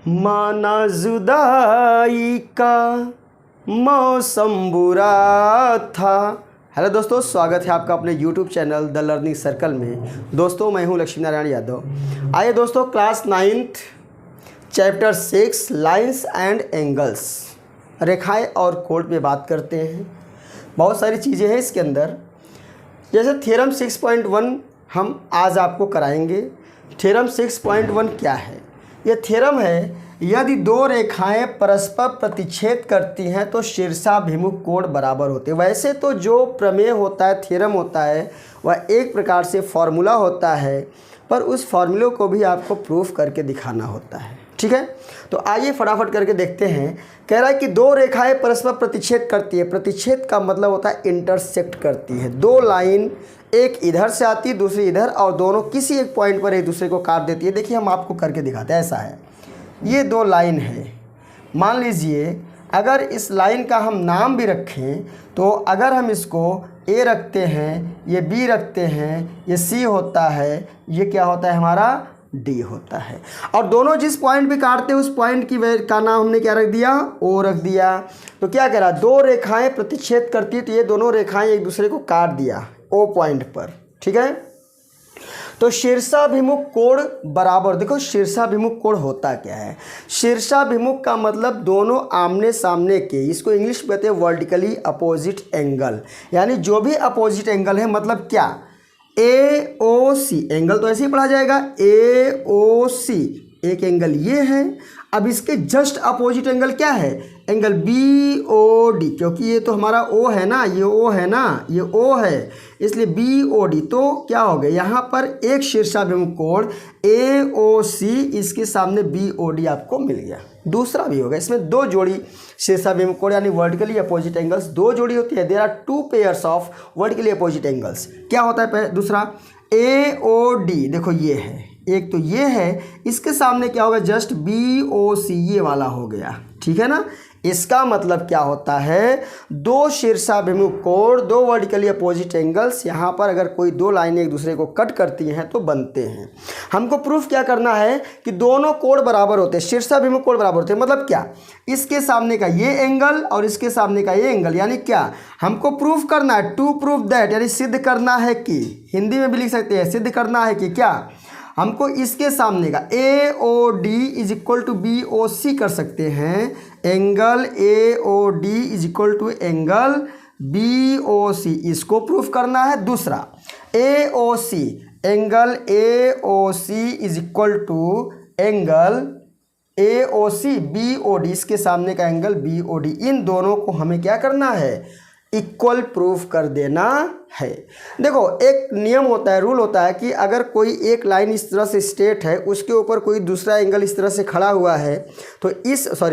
माना जुदाई का मौसम बुरा था। हेलो दोस्तों, स्वागत है आपका अपने YouTube channel the learning circle में। दोस्तों मैं हूं लक्ष्मी नारायण यादव। आइए दोस्तों, class 9th chapter 6 lines and angles, रेखाएं और कोण पे बात करते हैं। बहुत सारी चीज़ें हैं इसके अंदर, जैसे थ्योरम 6.1 हम आज आपको कराएंगे। थ्योरम 6.1 क्या है? ये थ्योरम है, यदि दो रेखाएं परस्पर प्रतिच्छेद करती हैं तो शीर्षाभिमुख कोण बराबर होते हैं। वैसे तो जो प्रमेय होता है, थ्योरम होता है, वह एक प्रकार से फॉर्मूला होता है, पर उस फॉर्मूले को भी आपको प्रूफ करके दिखाना होता है। ठीक है, तो आइए फटाफट करके देखते हैं। कह रहा है कि दो रेखाएं परस्पर प्रतिच्छेद करती है। प्रतिच्छेद का मतलब होता है इंटरसेक्ट करती है। दो लाइन, एक इधर से आती है, दूसरी इधर, और दोनों किसी एक पॉइंट पर एक दूसरे को काट देती है। देखिए, हम आपको करके दिखाते हैं। ऐसा है, ये दो लाइन है। मान लीजिए अगर इस लाइन का हम नाम भी रखें, तो अगर हम इसको ए रखते हैं, ये बी रखते हैं, ये सी होता है, ये क्या होता है हमारा डी होता है। और दोनों जिस पॉइंट पे काटते हैं उस पॉइंट का नाम हमने क्या रख दिया? ओ रख दिया। तो क्या कह रहा, दो रेखाएं प्रतिच्छेद करती है, तो ये दोनों रेखाएं एक दूसरे को काट दिया ओ पॉइंट पर। ठीक है, तो शीर्षाभिमुख कोण बराबर। देखो, शीर्षाभिमुख कोण होता क्या है? शीर्षाभिमुख का मतलब दोनों आमने सामने के, इसको इंग्लिश में कहते हैं वर्टिकली अपोजिट एंगल। यानी जो भी अपोजिट एंगल है, मतलब क्या, ए ओ सी एंगल तो ऐसे ही पढ़ा जाएगा, ए ओ सी एक एंगल ये है। अब इसके जस्ट अपोजिट एंगल क्या है? एंगल बी ओ डी, क्योंकि ये तो हमारा ओ है ना, ये ओ है ना, ये ओ है, इसलिए बी ओ डी। तो क्या हो गया, यहाँ पर एक शीर्षाभिमुख कोण ए ओ सी, इसके सामने बी ओ डी आपको मिल गया। दूसरा भी होगा, इसमें दो जोड़ी शीर्षाभिमुख कोण यानी वर्टिकली अपोजिट एंगल्स, दो जोड़ी होती है। There are two pairs of vertically opposite angles. क्या होता है दूसरा? ए ओ डी, देखो ये है, एक तो ये है, इसके सामने क्या होगा? जस्ट बी ओ सी, ये वाला हो गया। ठीक है ना, इसका मतलब क्या होता है, दो शीर्षाभिमुख कोण, दो वर्टिकली अपोजिट एंगल्स, यहाँ पर अगर कोई दो लाइनें एक दूसरे को कट करती हैं तो बनते हैं। हमको प्रूफ क्या करना है कि दोनों कोण बराबर होते हैं, शीर्षाभिमुख कोण बराबर होते हैं। मतलब क्या, इसके सामने का ये एंगल और इसके सामने का ये एंगल, यानी क्या हमको प्रूफ करना है, टू प्रूफ दैट, यानी सिद्ध करना है कि, हिंदी में भी लिख सकते हैं, सिद्ध करना है कि क्या, हमको इसके सामने का A O D is equal to B O C कर सकते हैं। Angle A O D is equal to angle B O C, इसको प्रूफ करना है। दूसरा, A O C, angle A O C is equal to angle A O C B O D, इसके सामने का एंगल बी ओ डी। इन दोनों को हमें क्या करना है? इक्वल प्रूफ कर देना है। देखो, एक नियम होता है, रूल होता है कि अगर कोई एक लाइन इस तरह से स्ट्रेट है, उसके ऊपर कोई दूसरा एंगल इस तरह से खड़ा हुआ है, तो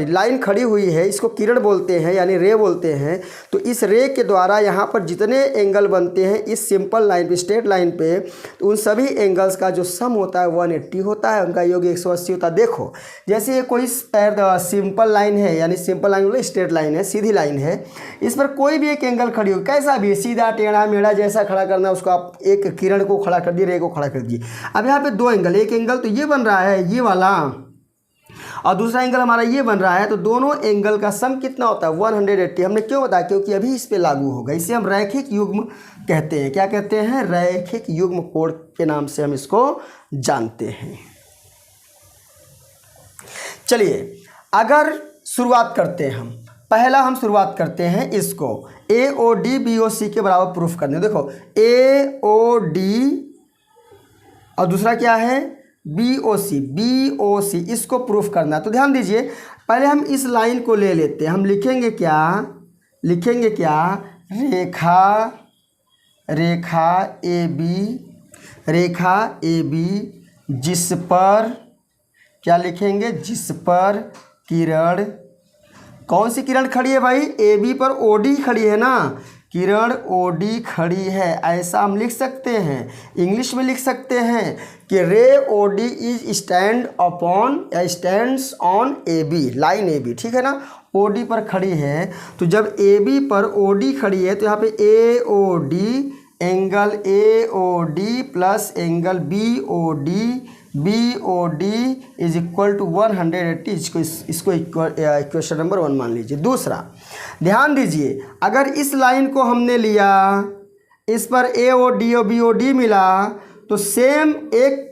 लाइन खड़ी हुई है, इसको किरण बोलते हैं यानी रे बोलते हैं। तो इस रे के द्वारा यहाँ पर जितने एंगल बनते हैं इस सिंपल लाइन पे, स्ट्रेट लाइन पे, तो उन सभी एंगल्स का जो सम होता है 180 होता है, उनका योग 180 होता है। देखो, जैसे ये कोई सिंपल लाइन है, यानी सिंपल लाइन मतलब स्ट्रेट लाइन है, सीधी लाइन है, इस पर कोई भी एक एंगल खड़ी हो, कैसा भी सीधा टेढ़ा मेढ़ा जैसा खड़ा करना है उसको, आप एक किरण को खड़ा कर दिए, रे को खड़ा कर दिए। अब यहाँ पे दो एंगल, एक एंगल तो ये बन रहा है ये वाला, और दूसरा एंगल हमारा ये बन रहा है, तो दोनों एंगल का सम कितना होता है? 180। हमने क्यों बताया? क्योंकि अभी इस पे लागू होगा। इसे हम रैखिक युग्म कहते हैं। क्या कहते हैं? रैखिक युग्म कोण के नाम से हम इसको जानते हैं। चलिए, अगर शुरुआत करते हैं हम, पहला हम शुरुआत करते हैं इसको ए ओ डी बी ओ सी के बराबर प्रूफ करने। देखो, ए ओ डी और दूसरा क्या है? B O C, B O C, इसको प्रूफ करना है। तो ध्यान दीजिए, पहले हम इस लाइन को ले लेते हैं। हम लिखेंगे क्या? लिखेंगे क्या? रेखा, रेखा A B, Rekha A B, जिस पर क्या लिखेंगे? जिस पर किरण, कौन सी किरण खड़ी है भाई? ए बी पर ओ डी खड़ी है ना, किरण ओ डी खड़ी है, ऐसा हम लिख सकते हैं। इंग्लिश में लिख सकते हैं कि ray O D is stand upon या stands on A B, line A B. ठीक है ना, ओ डी पर खड़ी है, तो जब ए बी पर ओ डी खड़ी है तो यहाँ पे A O D, angle A O D plus angle B O D BOD is equal to 180। इसको इक्वेशन नंबर 1 मान लीजिए। दूसरा ध्यान दीजिए, अगर इस लाइन को हमने लिया, इस पर AOD और BOD मिला, तो सेम एक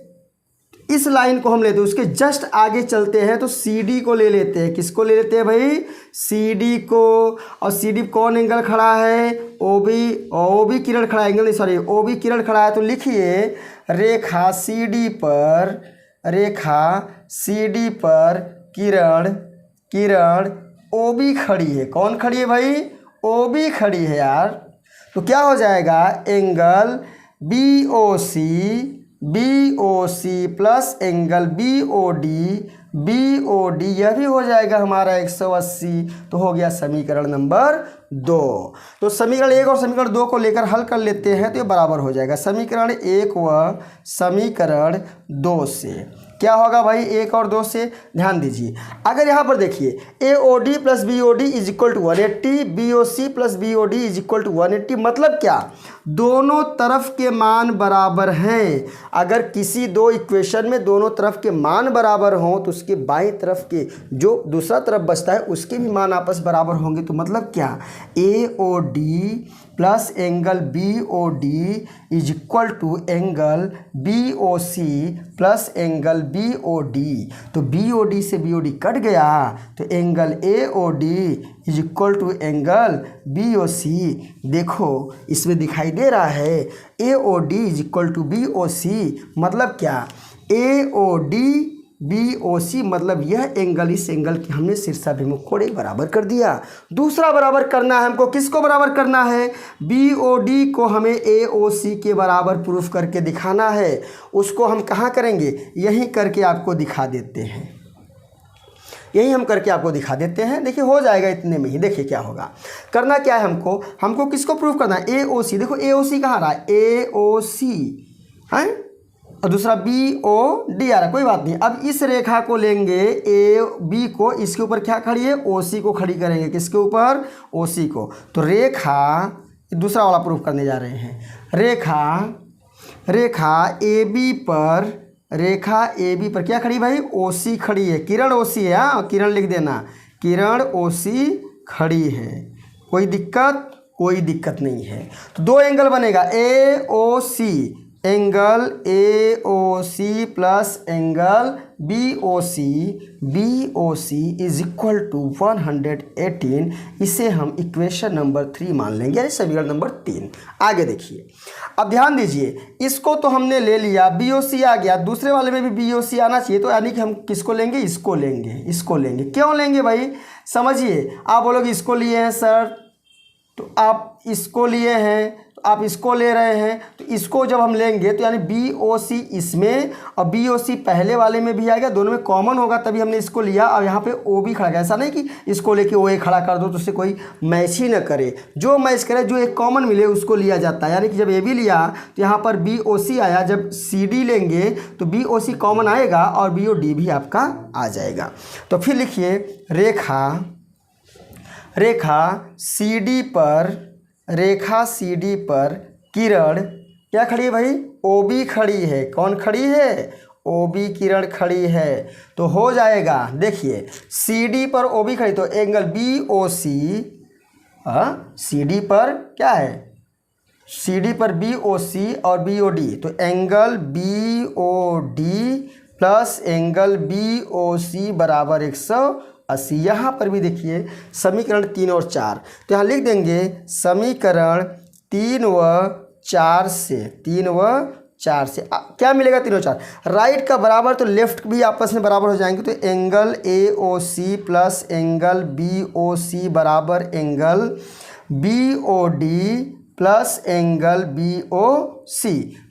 इस लाइन को हम लेते हैं, उसके जस्ट आगे चलते हैं तो CD को ले लेते हैं। किसको ले लेते हैं भाई? CD को। और CD कौन एंगल खड़ा है? OB किरण खड़ा है, एंगल नहीं सॉरी, OB किरण खड़ा है। तो लिखिए रेखा CD पर किरण OB खड़ी है। कौन खड़ी है भाई? OB खड़ी है यार। तो क्या हो जाएगा? Angle BOC plus angle BOD यह भी हो जाएगा हमारा 180। तो हो गया समीकरण नंबर 2। तो समीकरण 1 और समीकरण 2 को लेकर हल कर लेते हैं तो ये बराबर हो जाएगा। समीकरण 1 व समीकरण 2 से क्या होगा भाई? 1 और 2 से ध्यान दीजिए। अगर यहाँ पर देखिए AOD plus BOD is equal to 180, BOC plus BOD is equal to 180, मतलब क्या? दोनों तरफ के मान बराबर हैं। अगर किसी दो इक्वेशन में दोनों तरफ के मान बराबर हों तो उसके बाईं तरफ के जो दूसरा तरफ बचता है उसके भी मान आपस बराबर होंगे। तो मतलब क्या? AOD plus angle BOD is equal to angle BOC plus angle BOD। तो BOD से BOD कट गया तो angle AOD is equal to angle BOC। देखो इसमें दिखाई दे रहा है AOD is equal to BOC, मतलब क्या? AOD BOC मतलब यह एंगल इस एंगल की हमने शीर्षाभिमुख कोण एक बराबर कर दिया। दूसरा बराबर करना है हमको, किसको बराबर करना है? BOD को हमें AOC के बराबर प्रूफ करके दिखाना है। उसको हम कहाँ करेंगे? यहीं करके आपको दिखा देते हैं, यही हम करके आपको दिखा देते हैं। देखिए हो जाएगा इतने में ही। देखिए क्या होगा, करना क्या है हमको किसको प्रूफ करना है? AOC। देखो AOC कहाँ रहा है? AOC है और दूसरा BOD आ रहा है, कोई बात नहीं। अब इस रेखा को लेंगे AB को, इसके ऊपर क्या खड़ी है? OC को खड़ी करेंगे। किसके ऊपर? OC को। तो रेखा दूसरा वाला प्रूफ करने जा रहे हैं। रेखा AB पर क्या खड़ी भाई? OC खड़ी है। किरण OC है, हाँ किरण लिख देना, किरण OC खड़ी है। कोई दिक्कत नहीं है। तो दो एंगल बनेगा AOC, angle AOC plus angle BOC is equal to 118। इसे हम इक्वेशन नंबर 3 मान लेंगे, यानी समीकरण नंबर 3। आगे देखिए, अब ध्यान दीजिए, इसको तो हमने ले लिया, BOC आ गया, दूसरे वाले में भी BOC आना चाहिए। तो यानी कि हम किसको लेंगे? इसको लेंगे। क्यों लेंगे भाई? समझिए, आप बोलोगे इसको लिए हैं सर, तो आप इसको लिए हैं, तो आप इसको ले रहे हैं, तो इसको जब हम लेंगे तो यानी BOC इसमें और BOC पहले वाले में भी आएगा, दोनों में कॉमन होगा, तभी हमने इसको लिया। और यहाँ पे OB खड़ा है। ऐसा नहीं कि इसको लेके OA खड़ा कर दो तो उससे कोई मैच ही ना करे। जो मैच करे, जो एक कॉमन मिले उसको लिया जाता है। यानी कि जब AB लिया तो यहाँ पर BOC आया, जब CD लेंगे तो BOC कॉमन आएगा और BOD भी आपका आ जाएगा। तो फिर लिखिए रेखा CD पर किरण क्या खड़ी है भाई? OB खड़ी है। कौन खड़ी है? OB किरण खड़ी है। तो हो जाएगा, देखिए CD पर OB खड़ी, तो एंगल BOC, CD पर क्या है? CD पर BOC और BOD, तो angle BOD plus angle BOC बराबर 180। यहाँ पर भी देखिए समीकरण 3 और 4, तो यहाँ लिख देंगे समीकरण 3 व 4 से क्या मिलेगा? 3 और 4 राइट का बराबर, तो लेफ्ट भी आपस में बराबर हो जाएंगे। तो angle AOC plus angle BOC बराबर angle BOD plus angle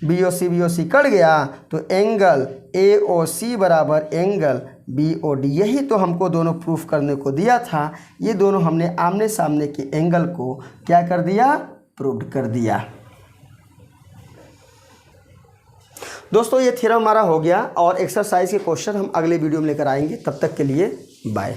BOC cut गया, तो एंगल AOC बराबर एंगल BOD। यही तो हमको दोनों प्रूफ करने को दिया था। ये दोनों हमने आमने सामने के एंगल को क्या कर दिया? प्रूव कर दिया। दोस्तों ये थ्योरम हमारा हो गया और एक्सरसाइज के क्वेश्चन हम अगले वीडियो में लेकर आएंगे। तब तक के लिए बाय।